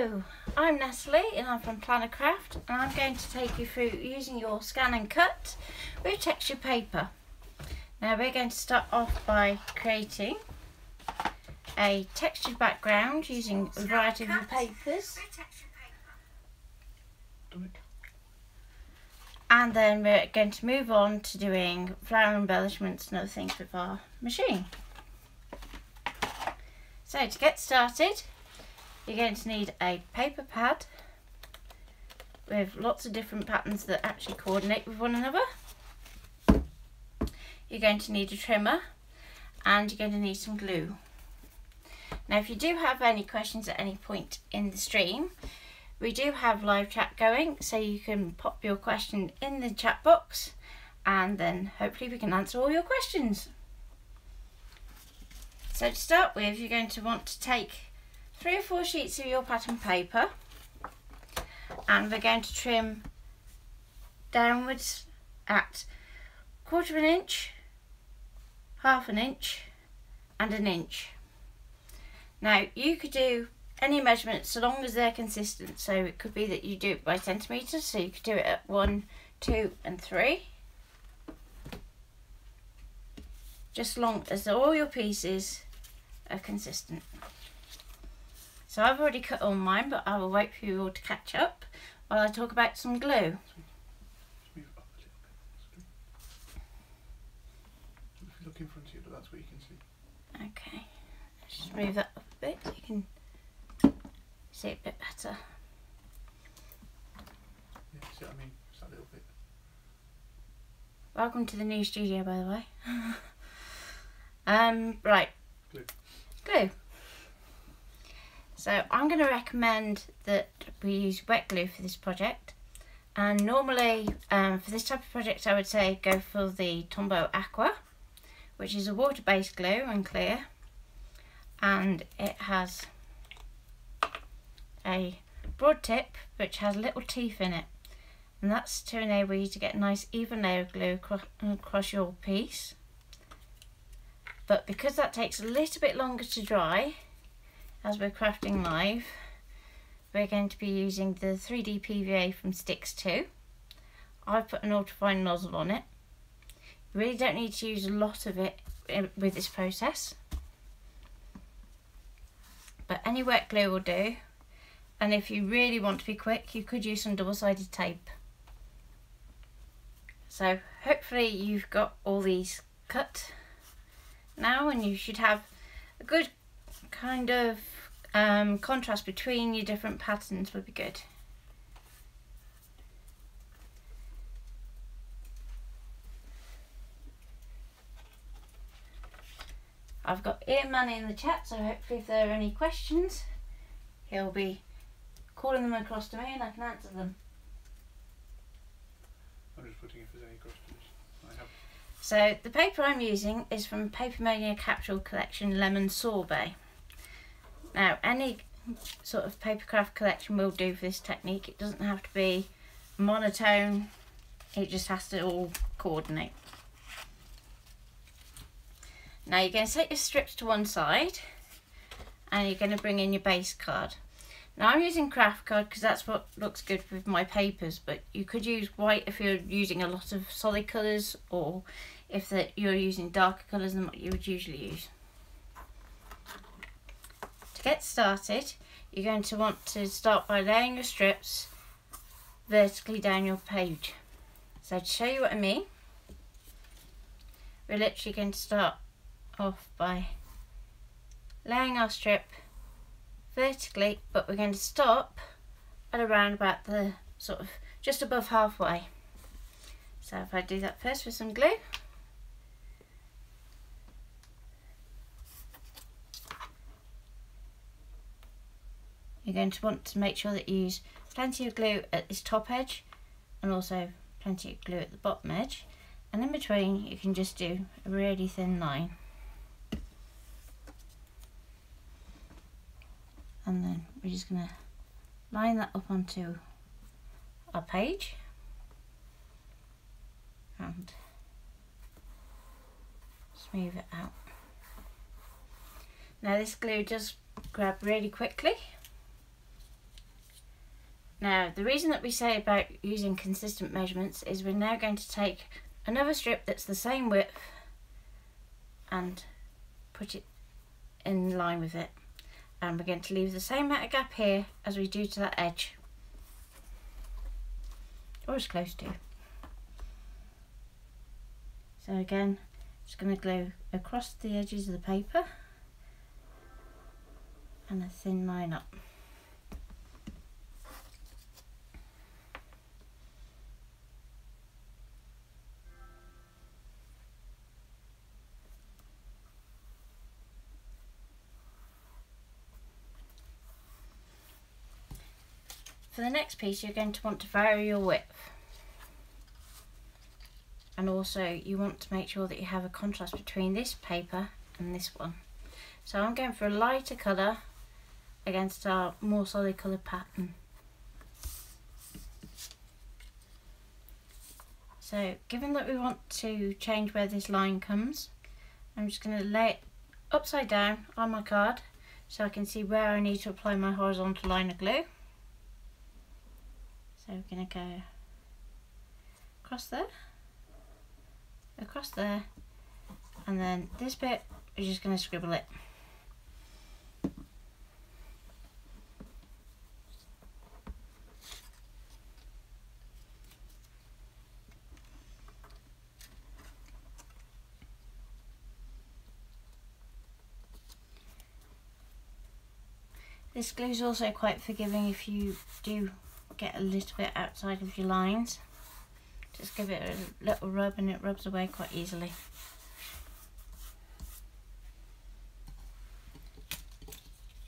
Hello, I'm Natalie and I'm from PLANNERCRAFT, and I'm going to take you through using your ScanNCut with textured paper. Now we're going to start off by creating a textured background using a variety of your papers, and then we're going to move on to doing flower embellishments and other things with our machine. So to get started, you're going to need a paper pad with lots of different patterns that actually coordinate with one another. You're going to need a trimmer and you're going to need some glue. Now if you do have any questions at any point in the stream, we do have live chat going, so you can pop your question in the chat box and then hopefully we can answer all your questions. So to start with, you're going to want to take 3 or 4 sheets of your pattern paper, and we're going to trim downwards at 1/4 inch, 1/2 inch and 1 inch. Now you could do any measurements so long as they're consistent, so it could be that you do it by centimetres, so you could do it at 1, 2 and 3, just as long as all your pieces are consistent. So I've already cut all mine, but I will wait for you all to catch up while I talk about some glue. Move up a little bit. If you look in front of you, but that's what you can see. Okay, let's just move that up a bit so you can see it a bit better. Yeah, see what I mean? Just that little bit. Welcome to the new studio, by the way. Right. Glue. So I'm going to recommend that we use wet glue for this project, and normally for this type of project I would say go for the Tombow Aqua, which is a water-based glue and clear, and it has a broad tip which has little teeth in it, and that's to enable you to get a nice even layer of glue across your piece. But because that takes a little bit longer to dry, as we're crafting live, we're going to be using the 3D PVA from Sticks 2. I've put an ultrafine nozzle on it. You really don't need to use a lot of it with this process, but any wet glue will do, and if you really want to be quick you could use some double-sided tape. So hopefully you've got all these cut now, and you should have a good kind of contrast between your different patterns would be good. I've got Ian Manny in the chat, so hopefully if there are any questions he'll be calling them across to me and I can answer them. I'm just putting if there's any questions. I have. So the paper I'm using is from Papermania Capsule Collection Lemon Sorbet. Now any sort of papercraft collection will do for this technique. It doesn't have to be monotone, it just has to all coordinate. Now you're going to set your strips to one side and you're going to bring in your base card. Now I'm using kraft card because that's what looks good with my papers, but you could use white if you're using a lot of solid colours, or if you're using darker colours than what you would usually use. To get started, you're going to want to start by laying your strips vertically down your page. So to show you what I mean, we're literally going to start off by laying our strip vertically, but we're going to stop at around about the sort of just above halfway. So if I do that first with some glue, you're going to want to make sure that you use plenty of glue at this top edge and also plenty of glue at the bottom edge, and in between you can just do a really thin line. And then we're just going to line that up onto our page and smooth it out. Now this glue does grab really quickly, Now, the reason that we say about using consistent measurements is we're now going to take another strip that's the same width and put it in line with it. And we're going to leave the same amount of gap here as we do to that edge. Or as close to. So again, just going to glue across the edges of the paper and a thin line up. For the next piece, you're going to want to vary your width, and also you want to make sure that you have a contrast between this paper and this one. So I'm going for a lighter colour against our more solid coloured pattern. So given that we want to change where this line comes, I'm just going to lay it upside down on my card so I can see where I need to apply my horizontal line of glue. So we're going to go across there, and then this bit we're just going to scribble it. This glue is also quite forgiving if you do get a little bit outside of your lines. Just give it a little rub and it rubs away quite easily.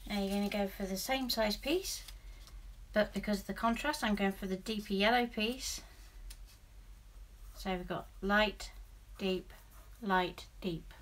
Now you're going to go for the same size piece, but because of the contrast I'm going for the deeper yellow piece. So we've got light, deep, light, deep.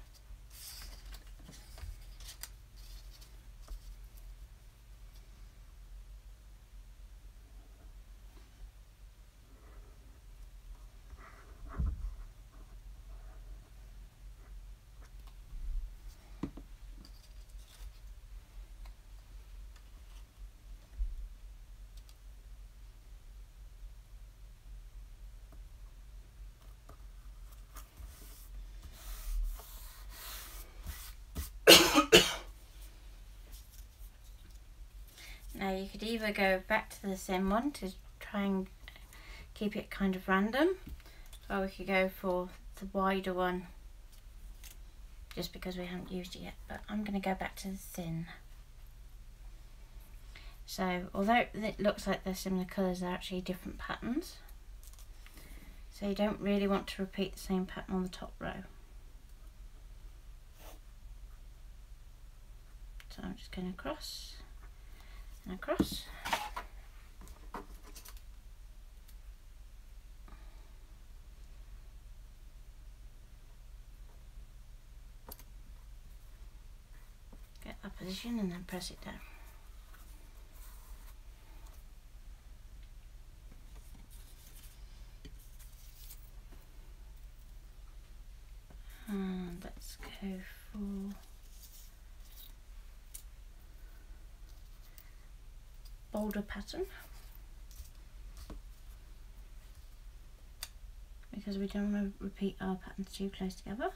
Now you could either go back to the thin one to try and keep it kind of random, or we could go for the wider one just because we haven't used it yet, but I'm going to go back to the thin. So although it looks like they're similar colours, they're actually different patterns, so you don't really want to repeat the same pattern on the top row. So I'm just going across and across. Get that position and then press it down. And let's go for bolder pattern, because we don't want to repeat our patterns too close together.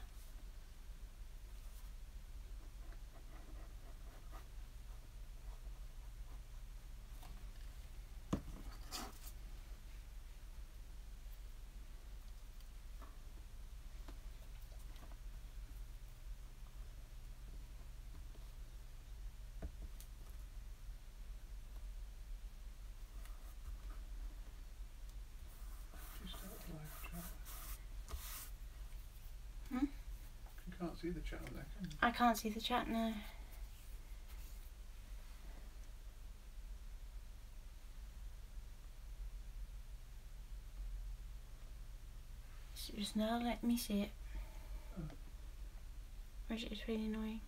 You can't see the chat on there, can you? I can't see the chat now. So just now let me see it. Which is really annoying.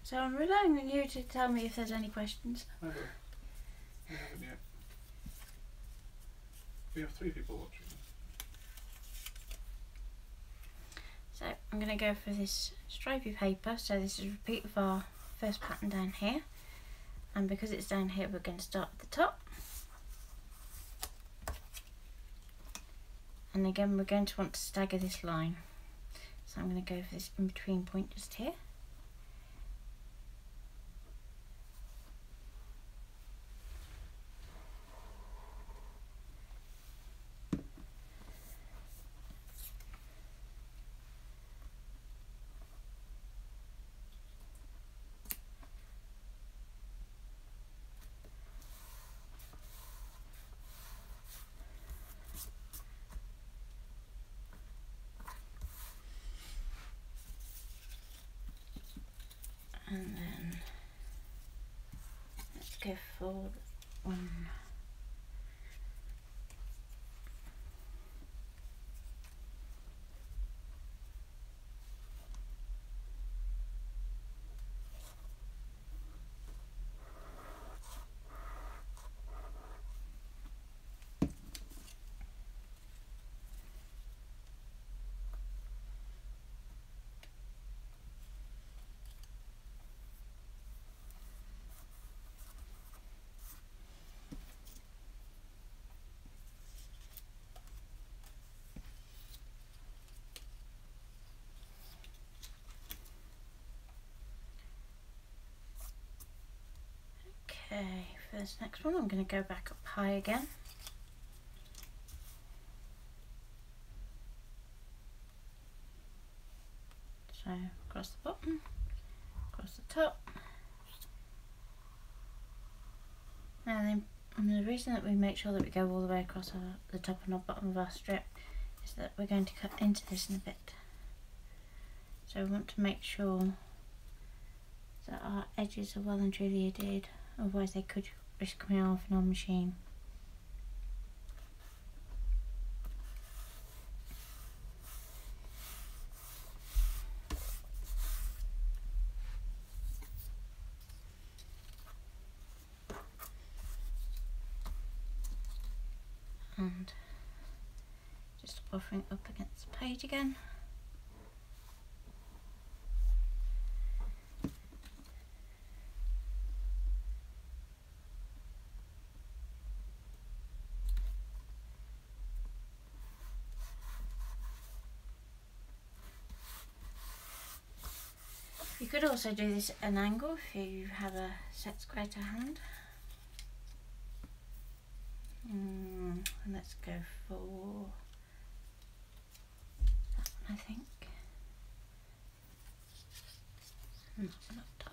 So I'm relying on you to tell me if there's any questions. I will. We haven't yet. We have 3 people watching. So I'm going to go for this stripy paper. So this is a repeat of our first pattern down here, and because it's down here we're going to start at the top, and again we're going to want to stagger this line, so I'm going to go for this in between point just here. And then let's go for one. Okay, for this next one I'm going to go back up high again. So across the bottom, across the top. And the reason that we make sure that we go all the way across the top and the bottom of our strip is that we're going to cut into this in a bit. So we want to make sure that our edges are well and truly adhered, otherwise they could risk coming off in our machine. And just buffering up against the page again. You could also do this at an angle if you have a set square to hand. And let's go for that one, I think. Not top.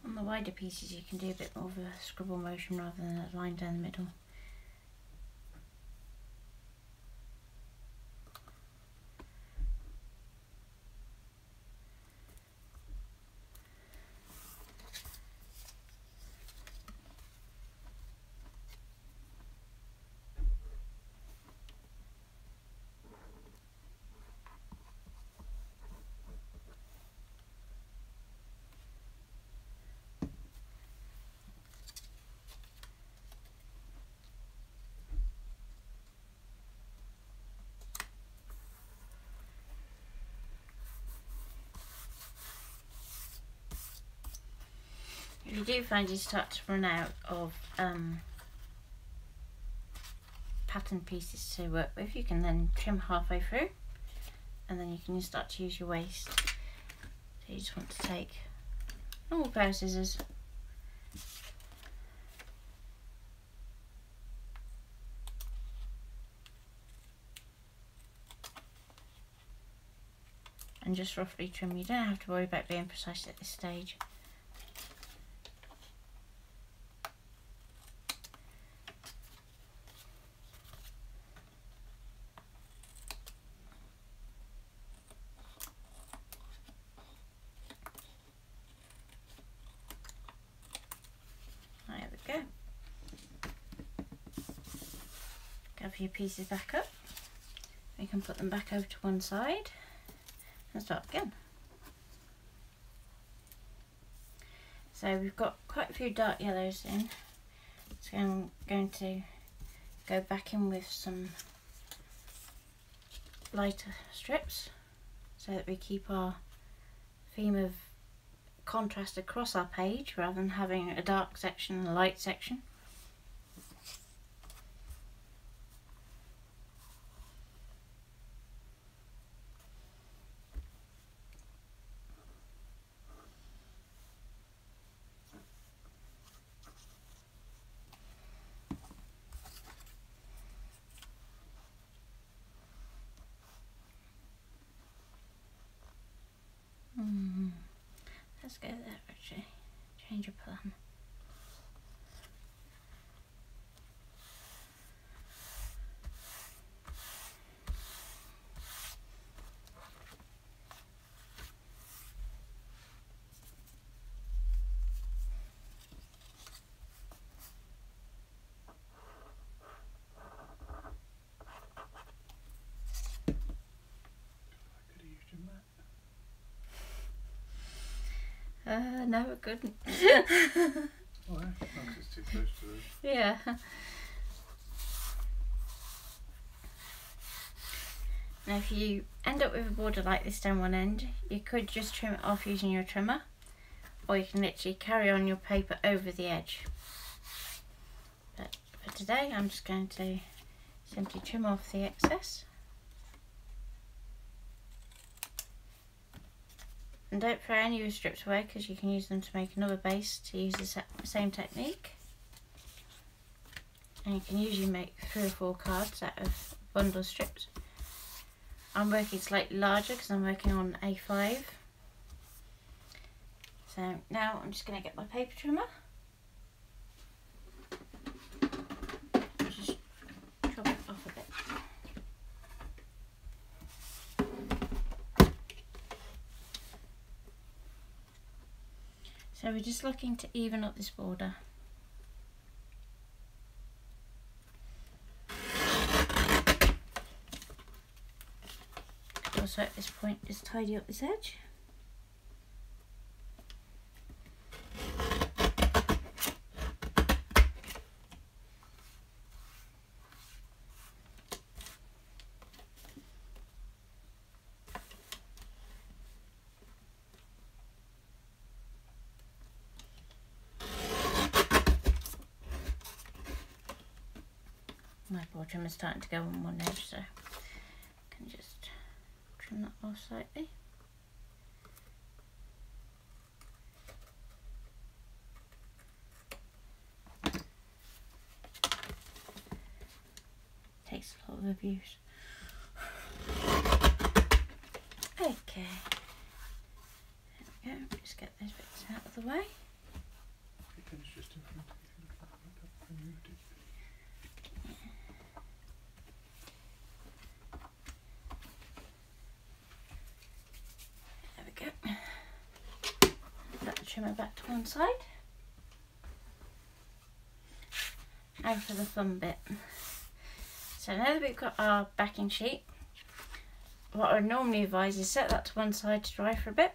On the wider pieces you can do a bit more of a scribble motion rather than a line down the middle. If you do find you start to run out of pattern pieces to work with, you can then trim halfway through and then you can start to use your waste. So you just want to take normal pair of scissors and just roughly trim. You don't have to worry about being precise at this stage. There we go. Gather your pieces back up. We can put them back over to one side and start again. So we've got quite a few dark yellows in, so I'm going to go back in with some lighter strips so that we keep our theme of contrast across our page rather than having a dark section and a light section. Let's go there, actually. Change your plan. No, it couldn't. Why? Because it's too close to the... Yeah. Now if you end up with a border like this down one end, you could just trim it off using your trimmer, or you can literally carry on your paper over the edge. But for today I'm just going to simply trim off the excess. And don't throw any of your strips away, because you can use them to make another base to use the same technique. And you can usually make 3 or 4 cards out of bundle strips. I'm working slightly larger because I'm working on A5. So now I'm just going to get my paper trimmer. Just chop it off a bit. So we're just looking to even up this border. Also at this point just tidy up this edge. My board trim is starting to go on one edge, so I can just trim that off slightly. Takes a lot of abuse. Okay, there we go, just get those bits out of the way. Just in front of you. Put the trimmer back to one side. Now for the fun bit. So now that we've got our backing sheet, what I would normally advise is set that to one side to dry for a bit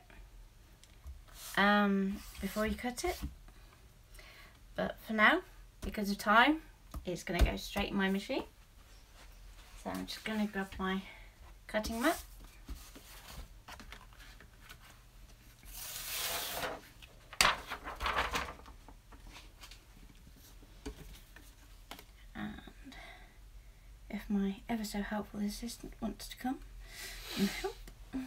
before you cut it. But for now, because of time, it's going to go straight in my machine. So I'm just going to grab my cutting mat. If my ever so helpful assistant wants to come and help. Do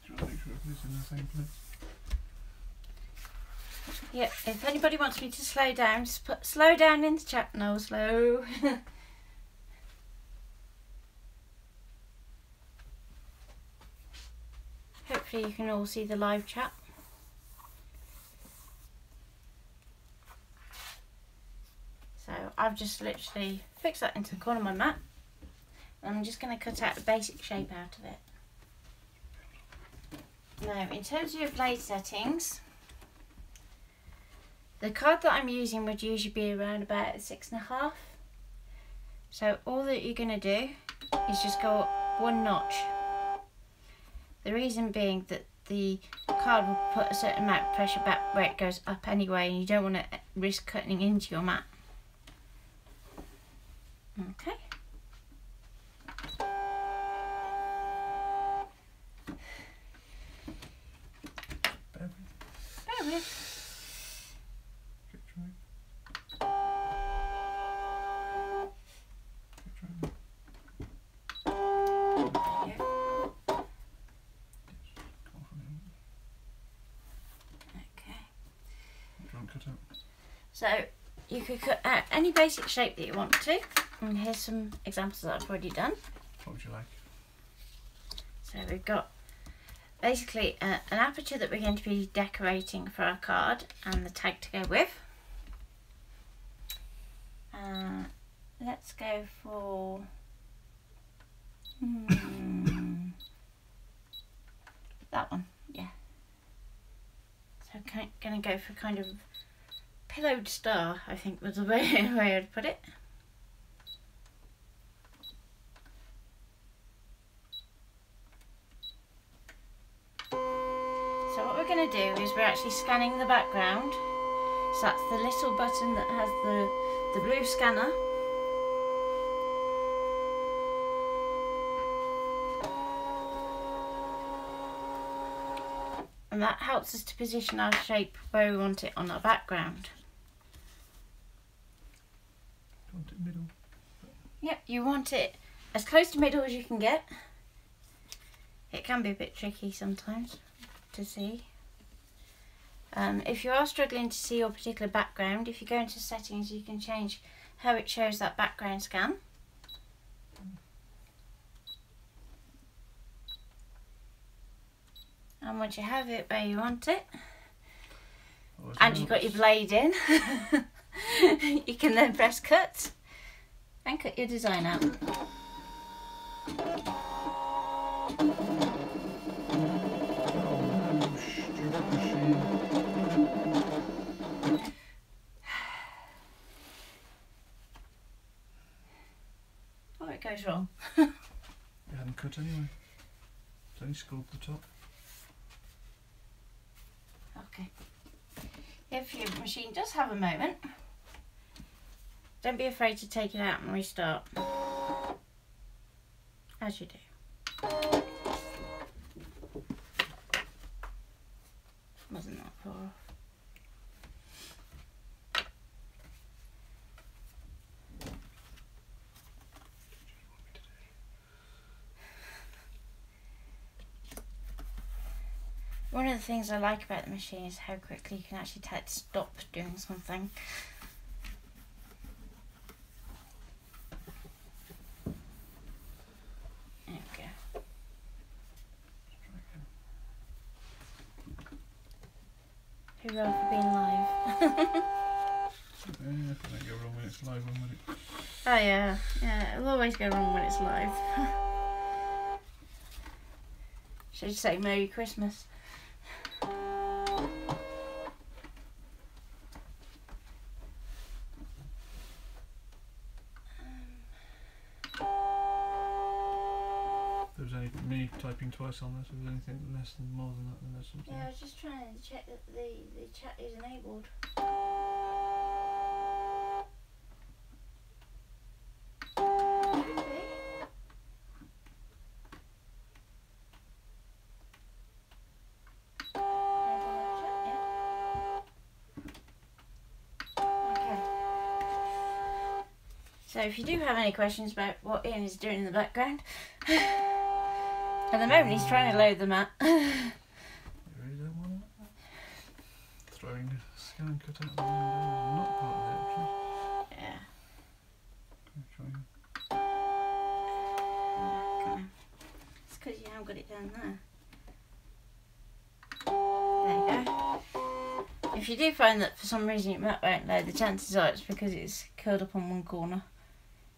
you want to make sure everything's in the same place? Yeah, if anybody wants me to slow down, just put slow down in the chat. No, slow. Hopefully you can all see the live chat. So I've just literally fixed that into the corner of my mat, and I'm just going to cut out a basic shape out of it. Now, in terms of your blade settings, the card that I'm using would usually be around about 6.5. So all that you're going to do is just go up 1 notch. The reason being that the card will put a certain amount of pressure back where it goes up anyway, and you don't want to risk cutting into your mat. Okay. Bear with. So you could cut out any basic shape that you want to, and here's some examples that I've already done. What would you like? So we've got basically an aperture that we're going to be decorating for our card and the tag to go with. Let's go for that one, yeah. So I'm going to go for kind of pillowed star, I think was the way I'd put it. So what we're going to do is we're actually scanning the background. So that's the little button that has the blue scanner. And that helps us to position our shape where we want it on our background. You want it middle? Yep, you want it as close to middle as you can get. It can be a bit tricky sometimes to see. If you are struggling to see your particular background, if you go into settings, you can change how it shows that background scan. And once you have it where you want it, and you've got your blade in, you can then press cut and cut your design out. Oh, it goes wrong. You hadn't cut anyway. It's only scored the top. Okay. If your machine does have a moment, don't be afraid to take it out and restart, as you do. Wasn't that far off? One of the things I like about the machine is how quickly you can actually tell it to stop doing something. There we go. Hurrah for being live. Yeah, if it don't go wrong when it's live, when would it? Oh yeah, yeah, it'll always go wrong when it's live. Should say Merry Christmas. There was only me typing twice on this. If there's anything less than more than that, then there's something. Yeah, I was just trying to check that the chat is enabled. So if you do have any questions about what Ian is doing in the background, at the moment he's trying to load them out. You really don't want it? Throwing ScanNCut out the window is not part of the options. Yeah. Okay, Okay. It's because you haven't got it down there. There you go. If you do find that for some reason your mat won't load, the chances are it's because it's curled up on one corner.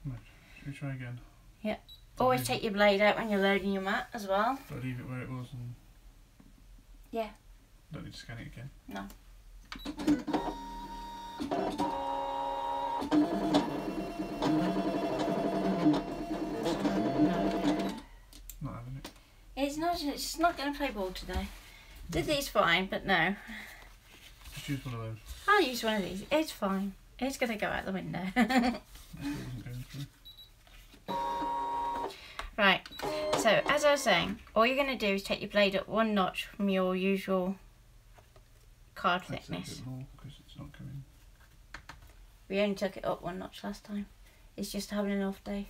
Right, should we try again? Yep. Always take your blade out when you're loading your mat as well. Do I leave it where it was and... Yeah. Don't need to scan it again? No. Not having it. It's It's not going to play ball today. Did these fine, but no. Just use one of those. I'll use one of these. It's fine. It's going to go out the window. That wasn't going through. Right. So as I was saying, all you're going to do is take your blade up 1 notch from your usual card That's thickness. a bit more because it's not coming. We only took it up 1 notch last time. It's just having an off day.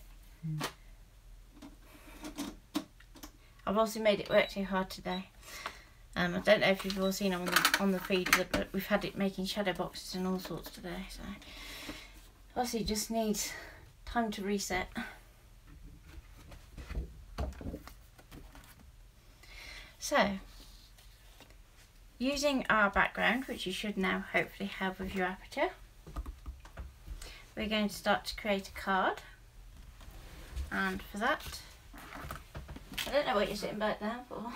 I've also made it work too hard today. I don't know if you've all seen on the feed, but we've had it making shadow boxes and all sorts today. So obviously it just needs time to reset. So using our background, which you should now hopefully have with your aperture, we're going to start to create a card. And for that, I don't know what you're sitting back down for.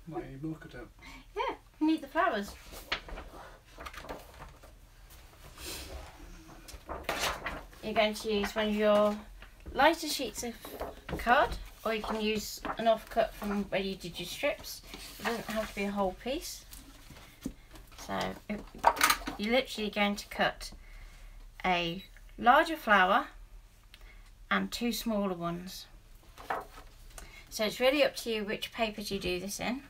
Might need more cut out. Yeah, you need the flowers. You're going to use one of your lighter sheets of card, or you can use an offcut from where you did your strips. It doesn't have to be a whole piece. So you're literally going to cut a larger flower and 2 smaller ones. So it's really up to you which papers you do this in.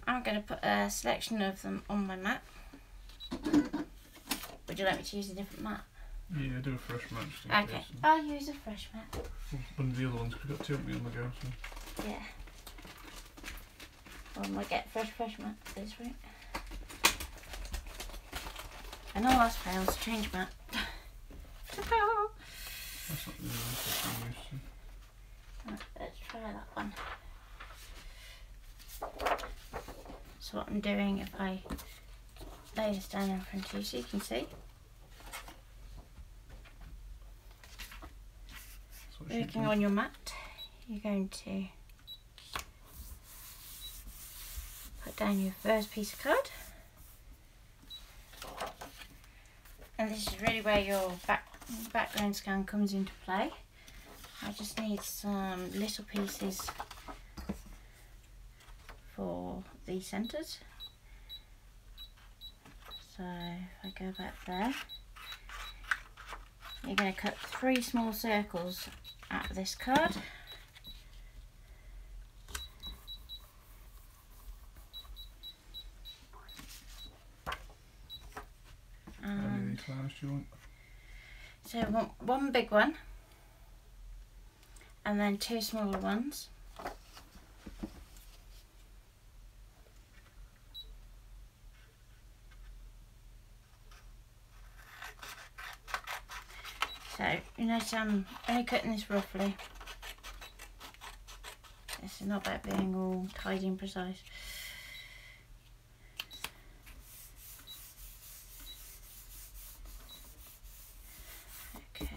I'm going to put a selection of them on my mat. Would you like me to use a different mat? Yeah, do a fresh mat just in Okay, case. I'll use a fresh mat. One of the other ones, because we've got 2 on the go, so. Yeah. I might get fresh mat this week. And all else fails, change mat. That's not the nice I'm used to. Right, let's try that one. So what I'm doing, if I lay this down in front of you so you can see. Working on your mat, you're going to put down your first piece of card. And this is really where your background scan comes into play. I just need some little pieces for the centres. So if I go back there, you're going to cut 3 small circles out of this card. How many of these flowers do you want? So I want 1 big one and then 2 smaller ones. So you notice I'm only cutting this roughly. This is not about being all tidy and precise. Okay.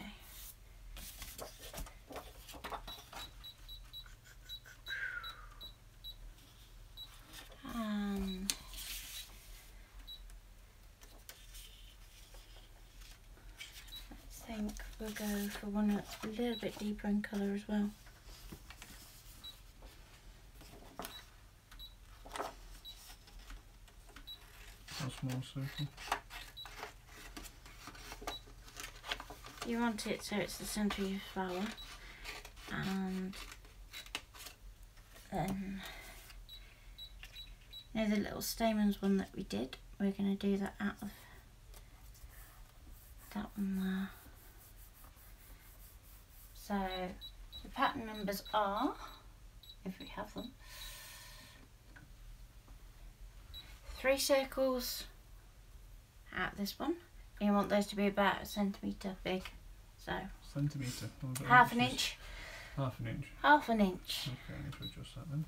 I think we'll go for one that's a little bit deeper in colour as well. A small circle. You want it so it's the centre of your flower, and then you know the little stamens one that we did, we're going to do that out of that one there. So the pattern numbers are, if we have them, 3 circles out this one. You want those to be about 1 centimetre big, so Centimetre. half an inch. Half an inch. Half an inch. Okay, I need to adjust that then.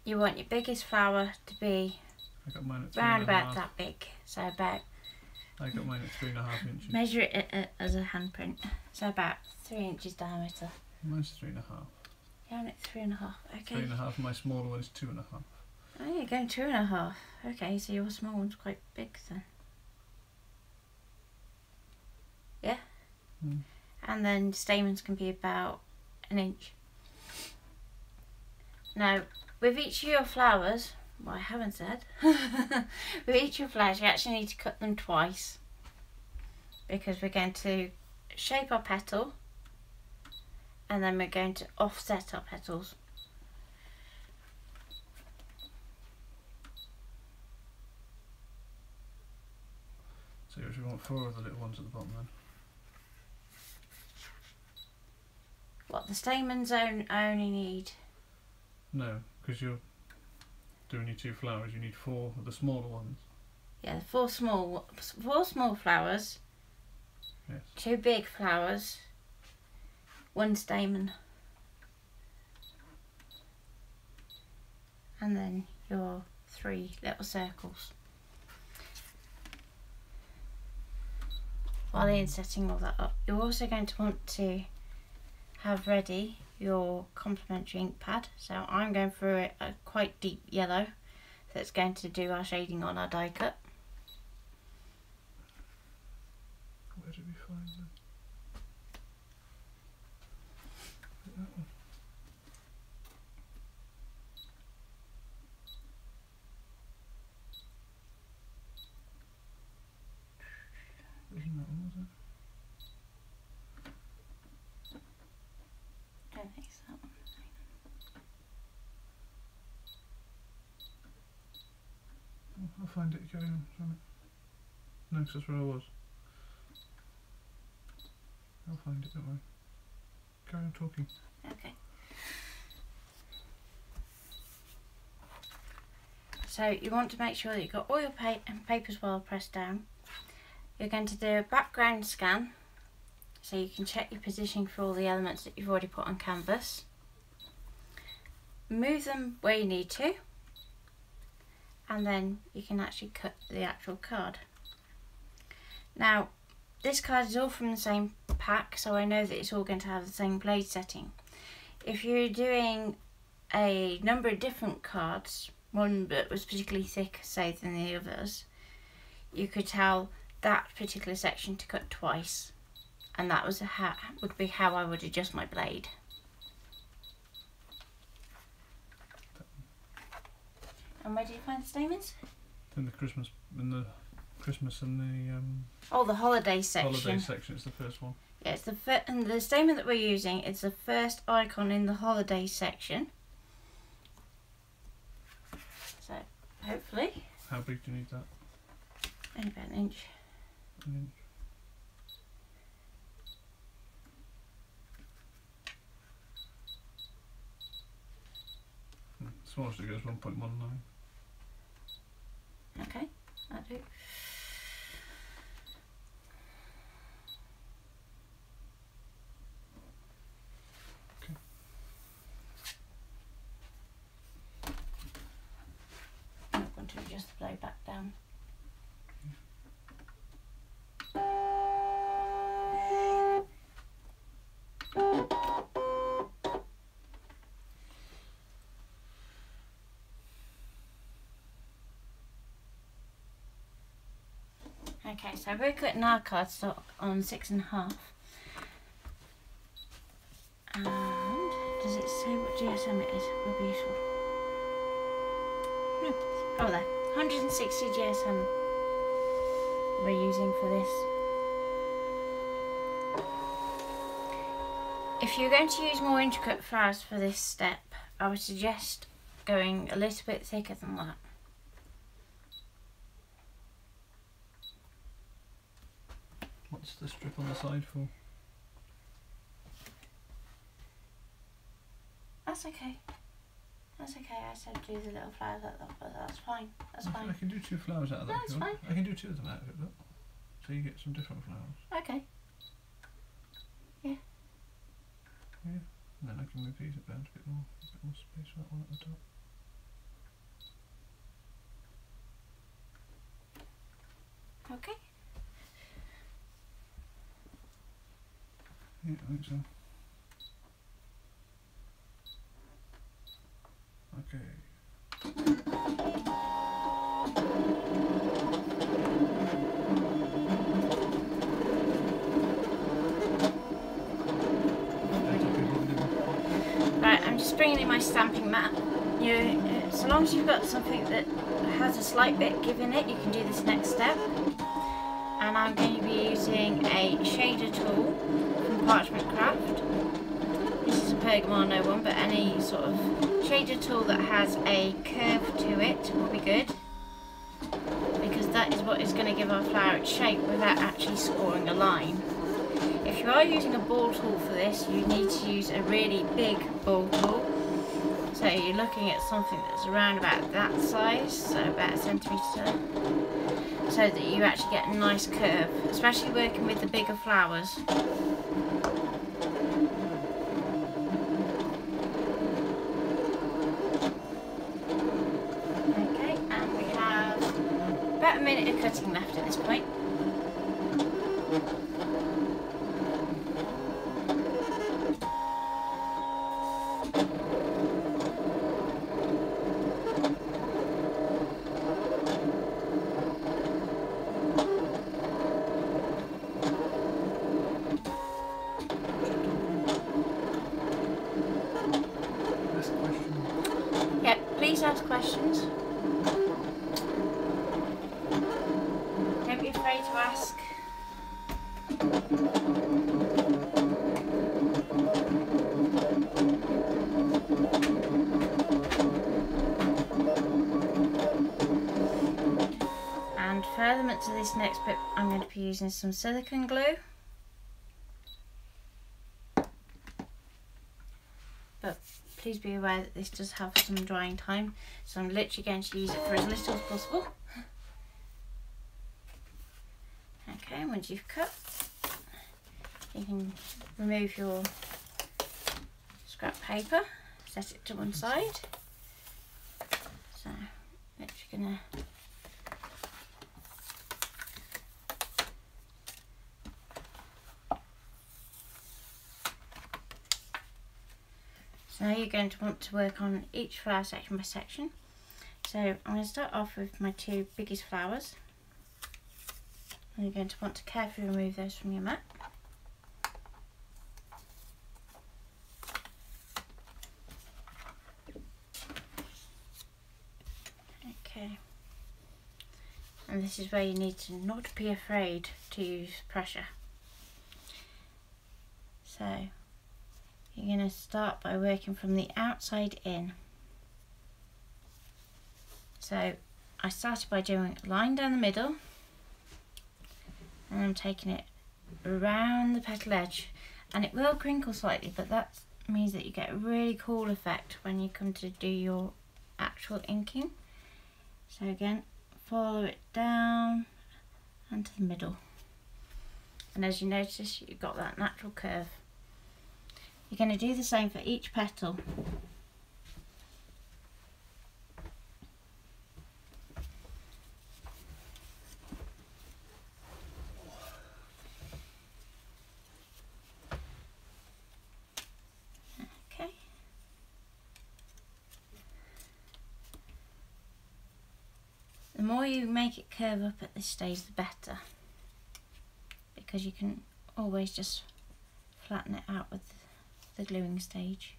You want your biggest flower to be I got mine at round 3.5. about that big, so about, I got mine at 3.5 inches. measure it as a handprint, so about 3 inches diameter. Mine's 3.5. You're on it 3.5, okay. 3.5. My smaller one is 2.5. Oh, you're going 2.5. Okay, so your small one's quite big then. Yeah? and then stamens can be about 1 inch. Now with each of your flowers, well, I haven't said, with each of your flowers you actually need to cut them twice, because we're going to shape our petal and then we're going to offset our petals. So you want 4 of the little ones at the bottom then? What, the stamens I only need? No, because you're doing your 2 flowers, you need 4 of the smaller ones. Yeah, 4 small flowers, Yes. 2 big flowers, 1 stamen, and then your 3 little circles. While Ian's setting all that up, you're also going to want to have ready your complementary ink pad. So I'm going for a quite deep yellow that's going to do our shading on our die cut. Where did we find them? That one. Wasn't that one, was it? I don't think it's that one. I'll find it, carry on. No, 'cause that's where I was. I'll find it, don't worry. Carry on talking. Okay. So you want to make sure that you've got all your papers well pressed down. You're going to do a background scan, so you can check your positioning for all the elements that you've already put on canvas. Move them where you need to, and then you can actually cut the actual card. Now, this card is all from the same pack, so I know that it's all going to have the same blade setting. If you're doing a number of different cards, one that was particularly thick, say, than the others, you could tell that particular section to cut twice, and that was would be how I would adjust my blade. And where did you find the stamens? In the Christmas and the Oh, the holiday section. holiday section. It's the first one. Yeah, it's and the stamen that we're using is the first icon in the holiday section. So hopefully. How big do you need that? Only about 1 inch. 1 inch. Smallest it goes 1.19. Okay, that'll do. Okay. I'm not going to adjust the blade back down. Okay, so we're cutting our cardstock on 6.5. And does it say what GSM it is? Would be useful. No. Oh, there. 160 GSM we're using for this. If you're going to use more intricate flowers for this step, I would suggest going a little bit thicker than that. What's the strip on the side for? That's okay. That's okay. I said do the little flowers like that, but that's fine. That's fine. I can do 2 flowers out of that. That's fine. I can do 2 of them out of it, look. So you get some different flowers. Okay. Yeah. Yeah. And then I can move these about a bit more space for that one at the top. Okay. Yeah, I think so. Okay. just bringing in my stamping mat. So long as you've got something that has a slight bit give in it, you can do this next step. And I'm going to be using a shader tool from PLANNERCRAFT. This is a Pergamano one, but any sort of shader tool that has a curve to it will be good, because that is what is going to give our flower its shape without actually scoring a line. If you are using a ball tool for this, you need to use a really big ball tool. So you're looking at something that's around about that size, so about a centimetre, so that you actually get a nice curve, especially working with the bigger flowers. Okay, and we have about a minute of cutting left at this point. Please ask questions. Don't be afraid to ask. And for elements of this next bit, I'm going to be using some silicone glue. But please be aware that this does have some drying time, so I'm literally going to use it for as little as possible. Okay, once you've cut, you can remove your scrap paper, set it to one side. So, literally gonna now you're going to want to work on each flower section by section. So I'm going to start off with my two biggest flowers. And you're going to want to carefully remove those from your mat. Okay. And this is where you need to not be afraid to use pressure. So you're going to start by working from the outside in. So I started by doing a line down the middle, and I'm taking it around the petal edge, and it will crinkle slightly, but that means that you get a really cool effect when you come to do your actual inking. So again, follow it down and to the middle, and as you notice, you've got that natural curve. You're going to do the same for each petal. Okay. The more you make it curve up at this stage, the better, because you can always just flatten it out with the gluing stage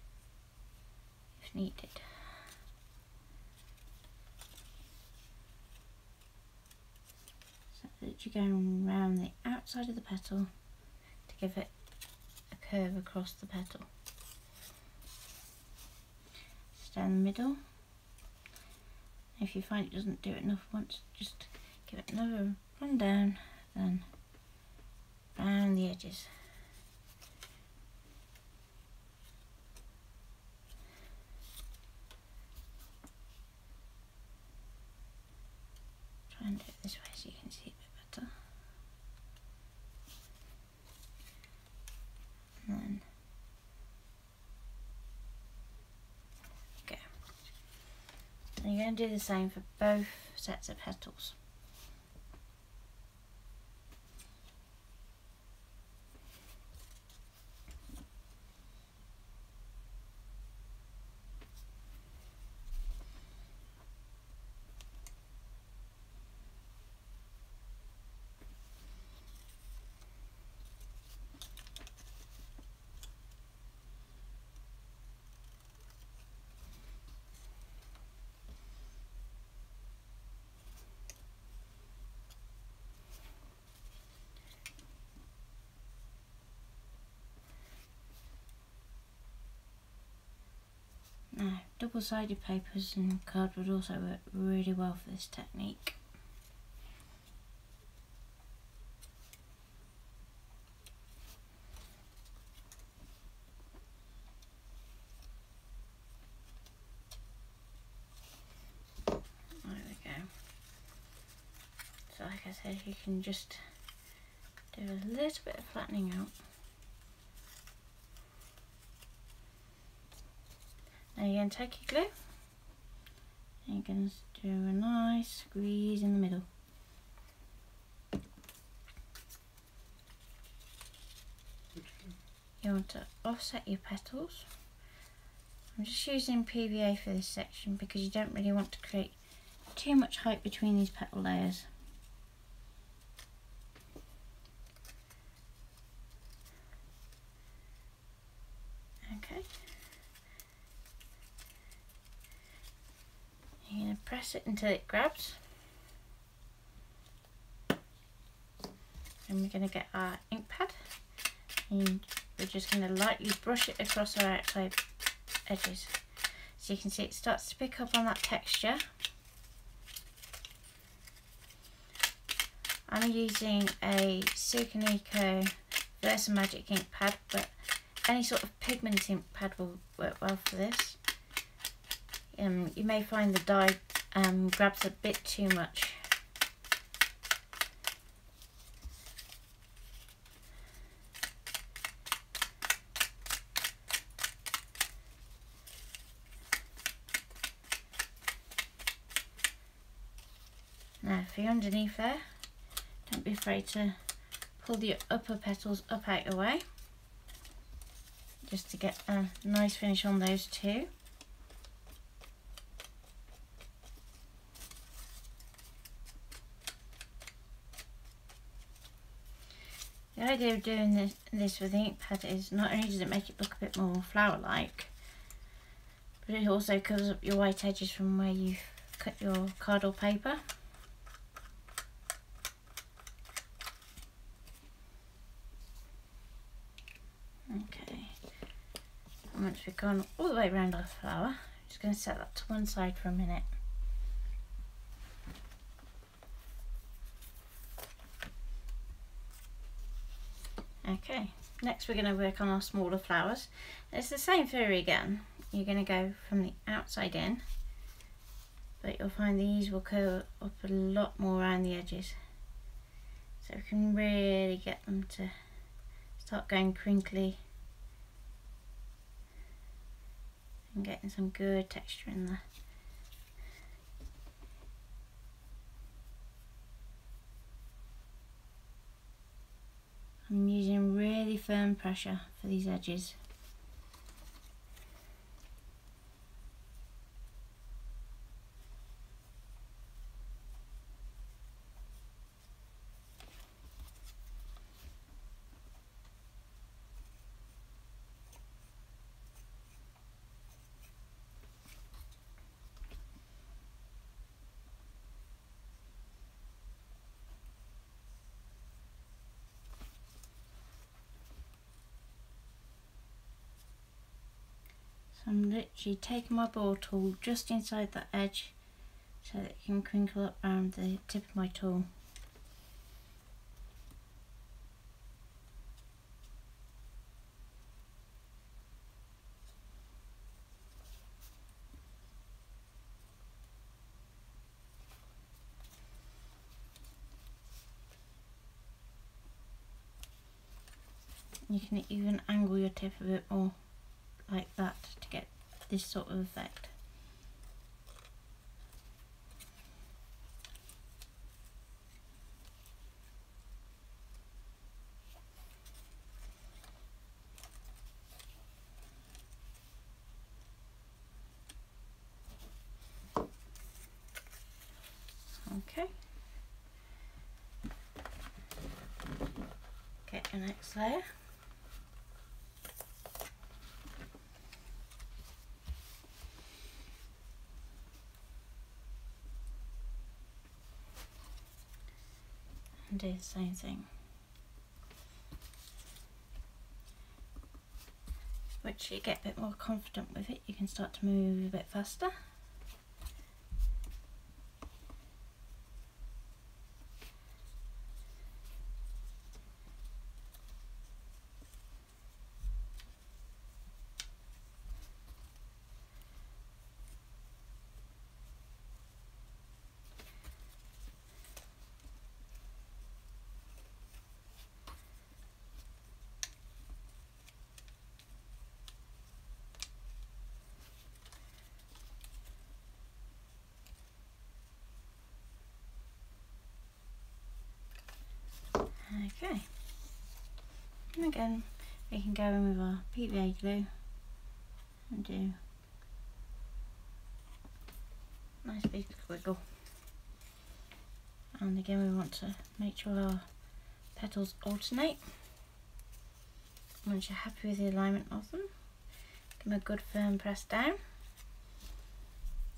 if needed. So that you're going around the outside of the petal to give it a curve across the petal. Just down the middle. If you find it doesn't do it enough once, just give it another run down, then round the edges. Try and do it this way so you can see it a bit better. And then go. And you're going to do the same for both sets of petals. double-sided papers and cardboard also work really well for this technique. There we go. So like I said, you can just do a little bit of flattening out. Now you're going to take your glue and you're going to do a nice squeeze in the middle. You want to offset your petals. I'm just using PVA for this section because you don't really want to create too much height between these petal layers. Okay. You're going to press it until it grabs. And we're going to get our ink pad. And we're just going to lightly brush it across our outside edges. So you can see it starts to pick up on that texture. I'm using a ScanNCut Versa Magic ink pad, but any sort of pigment ink pad will work well for this. You may find the dye grabs a bit too much. Now for your underneath there, don't be afraid to pull the upper petals up out your way, just to get a nice finish on those too. The idea of doing this with the ink pad is not only does it make it look a bit more flower-like, but it also covers up your white edges from where you've cut your card or paper. Okay, and once we've gone all the way around our flower, I'm just going to set that to one side for a minute. Okay, next we're going to work on our smaller flowers. It's the same theory again. You're going to go from the outside in, but you'll find these will curl up a lot more around the edges. So we can really get them to start going crinkly and getting some good texture in there. I'm using really firm pressure for these edges. So I'm literally taking my ball tool just inside that edge so that it can crinkle up around the tip of my tool. You can even angle your tip a bit more like that to get this sort of effect. Okay. Get your next layer. And do the same thing. What which you get a bit more confident with it, you can start to move a bit faster. Okay, and again we can go in with our PVA glue and do a nice big squiggle. And again we want to make sure our petals alternate. Once you're happy with the alignment of them, give them a good firm press down,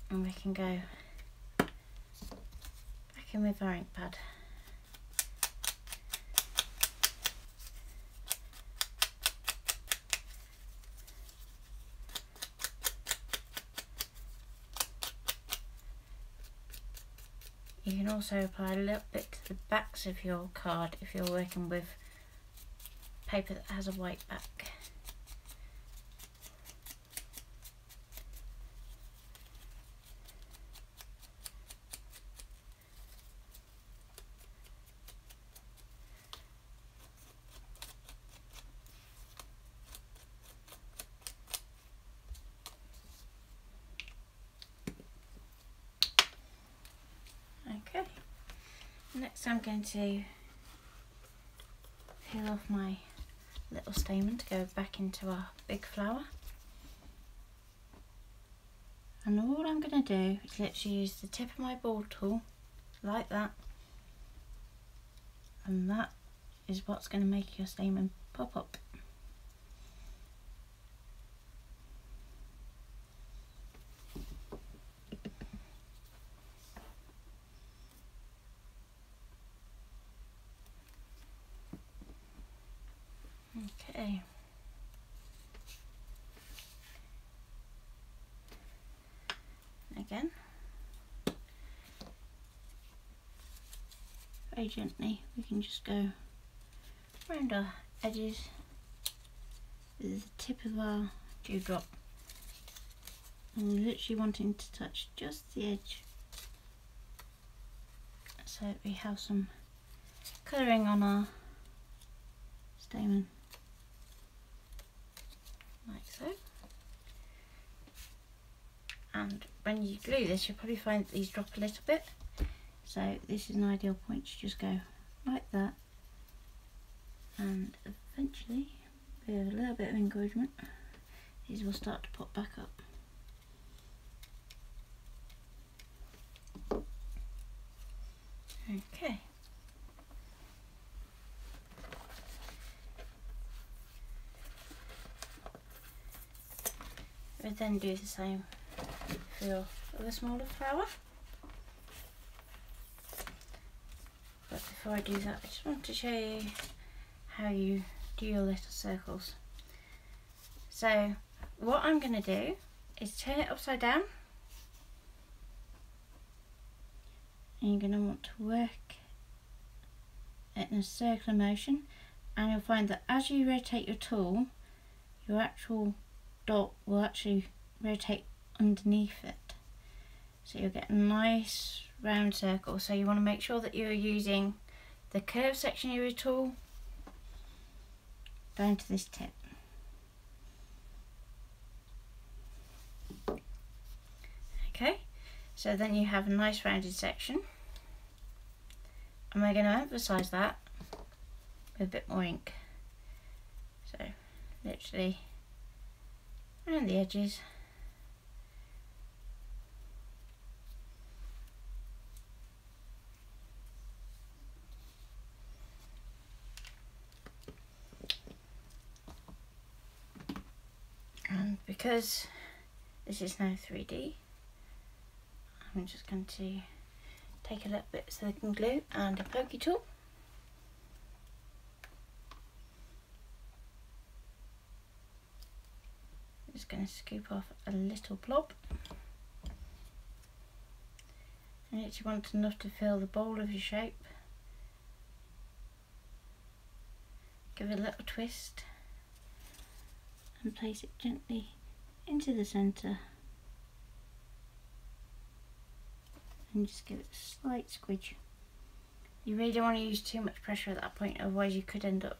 and we can go back in with our ink pad. You can also apply a little bit to the backs of your card if you're working with paper that has a white back. Okay, next I'm going to peel off my little stamen to go back into our big flower. And all I'm going to do is literally use the tip of my ball tool like that, and that is what's going to make your stamen pop up. Okay. Again, very gently we can just go around our edges with the tip of our dewdrop, and we're literally wanting to touch just the edge so that we have some colouring on our stamen, like so. And when you glue this, you'll probably find that these drop a little bit, so this is an ideal point to just go like that, and eventually with a little bit of encouragement these will start to pop back up. Okay, we'll then do the same for your other smaller flower. But before I do that, I just want to show you how you do your little circles. So what I'm going to do is turn it upside down, and you're going to want to work it in a circular motion, and you'll find that as you rotate your tool, your actual dot will actually rotate underneath it, so you'll get a nice round circle. So you want to make sure that you're using the curved section of your tool down to this tip. Okay, so then you have a nice rounded section, and we're going to emphasize that with a bit more ink. So literally around the edges. And because this is now 3D, I'm just going to take a little bit of silicone glue and a pokey tool. just going to scoop off a little blob. And you want enough to fill the bowl of your shape. Give it a little twist and place it gently into the centre. And just give it a slight squidge. You really don't want to use too much pressure at that point, otherwise you could end up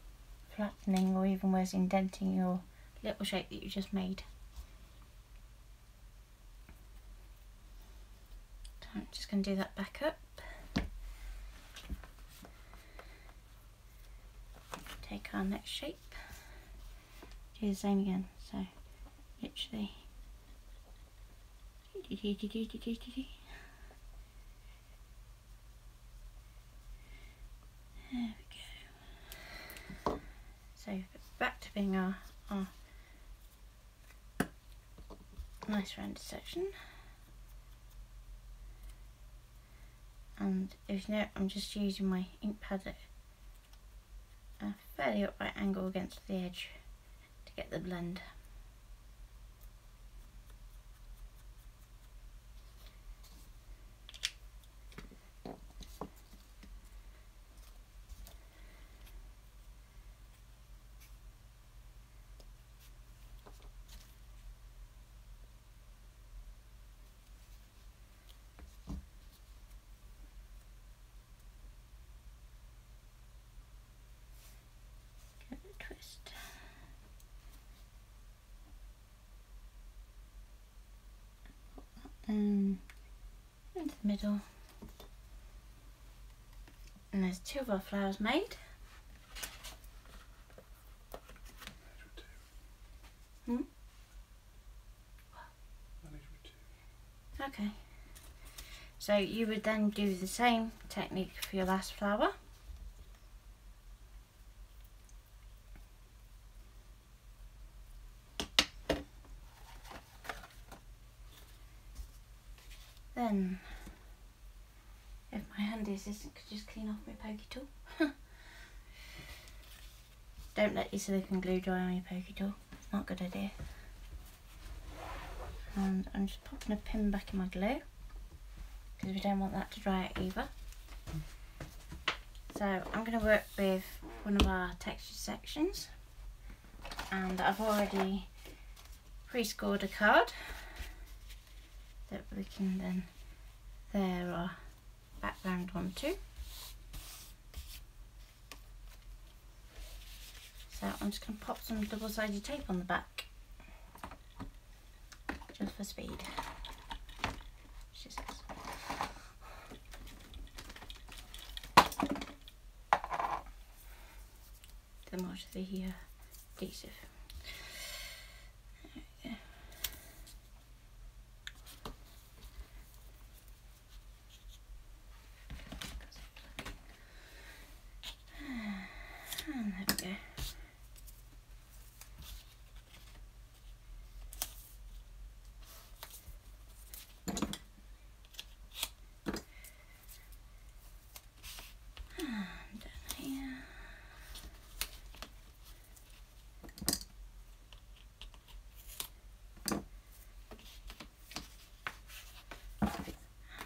flattening or even worse, indenting your little shape that you just made. So I'm just going to do that back up. Take our next shape. Do the same again. So literally. There we go. So back to being our nice rounded section. And if you know, I'm just using my ink pad at a fairly upright angle against the edge to get the blend. Twist. Put that into the middle. And there's two of our flowers made. Okay. So you would then do the same technique for your last flower. Then, if my handy assistant could just clean off my pokey tool. Don't let your silicone glue dry on your pokey tool, it's not a good idea. And I'm just popping a pin back in my glue, because we don't want that to dry out either. So I'm going to work with one of our textured sections, and I've already pre-scored a card that we can then layer our background onto. So I'm just going to pop some double-sided tape on the back, just for speed. The more to the adhesive. There we go. And there we go. And down here.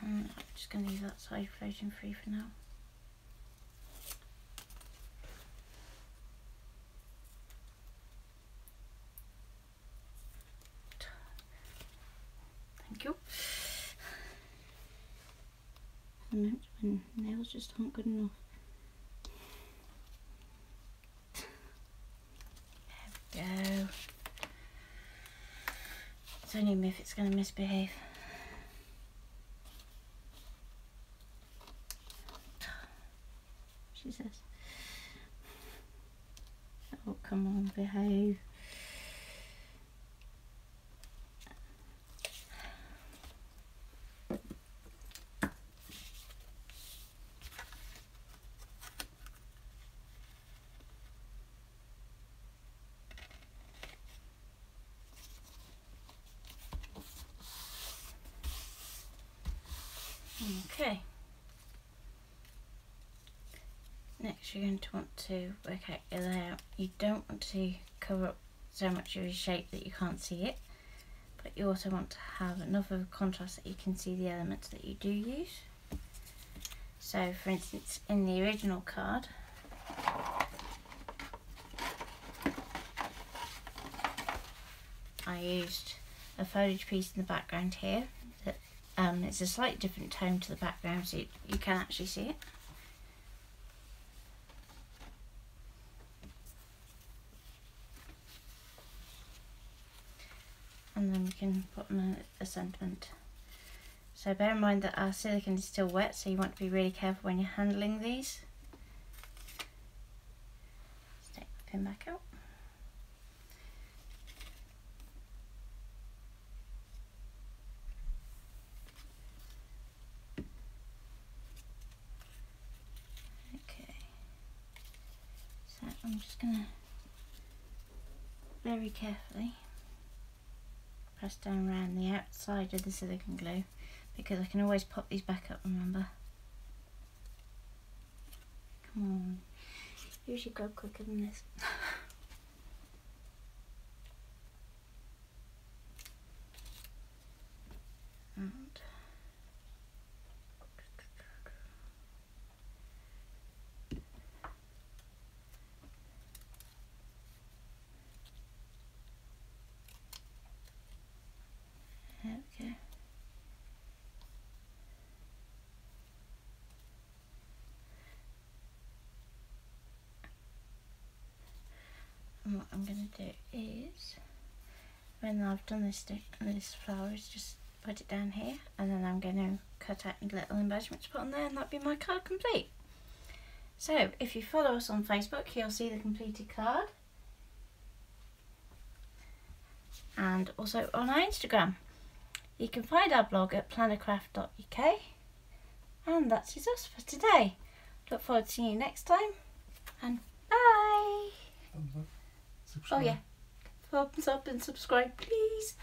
And I'm just going to leave that side floating free for now. Thank you. And my nails just aren't good enough. There we go. It's only me if it's going to misbehave. She says. Oh, come on, behave. Okay. Next you're going to want to work out your layout. You don't want to cover up so much of your shape that you can't see it. but you also want to have enough of a contrast that you can see the elements that you do use. So for instance, in the original card, I used a foliage piece in the background here that it's a slightly different tone to the background, so you can actually see it. And then we can put on a sentiment. So bear in mind that our silicone is still wet, so you want to be really careful when you're handling these. Let's take the pin back out. Okay, so I'm just going to very carefully press down around the outside of the silicone glue, because I can always pop these back up, remember. Come on, usually go quicker than this. And there we go. And what I'm going to do is, when I've done this flower, is just put it down here, and then I'm going to cut out little embellishments to put on there, and that'll be my card complete. So if you follow us on Facebook, you'll see the completed card, and also on our Instagram. You can find our blog at plannercraft.uk, and that's us for today. Look forward to seeing you next time, and bye! Thumbs up. Subscribe. Oh yeah, thumbs up and subscribe please.